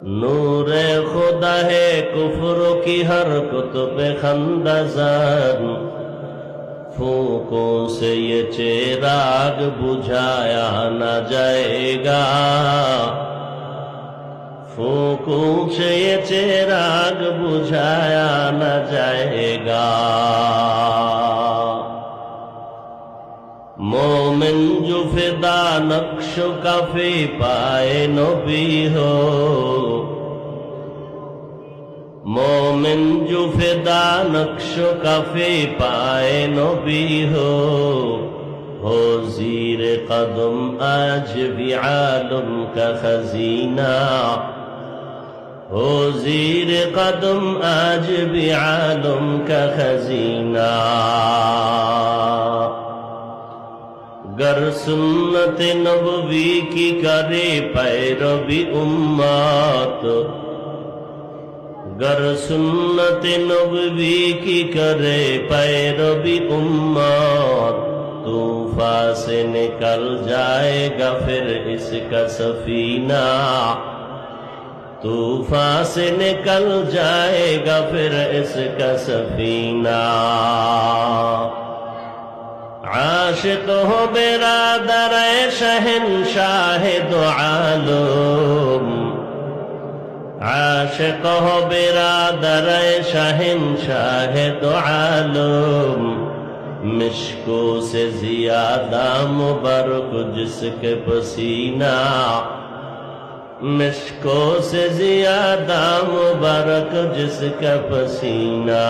नूरे खुदा है कुफ्र की हर कुतुब खंदज़न, फूकों से ये चिराग बुझाया न जाएगा, फूकों से ये चिराग बुझाया न जाएगा। मोमिन जो फिदा नक्श कफी पाए नबी हो, मोमिन जो फिदा नक्श कफी पाए नबी हो ज़ीर कदम आज भी आलम का खजीना, हो ज़ीर कदम आज भी आलम का खजीना। गर सुन्नत नबवी की करे पैरवी उम्मत, गर सुन्नत नबवी की करे पैरवी उम्मत, तूफान से निकल जाएगा फिर इसका सफीना, तूफान से निकल जाएगा फिर इसका सफीना। आशिक हो बिरादर शहंशाह दो आलम, आशिक हो बिरादर शहंशाह दो आलम, मिश्को से ज़ियादा मुबारक जिसके पसीना, मिश्को से ज़ियादा मुबारक जिसका पसीना।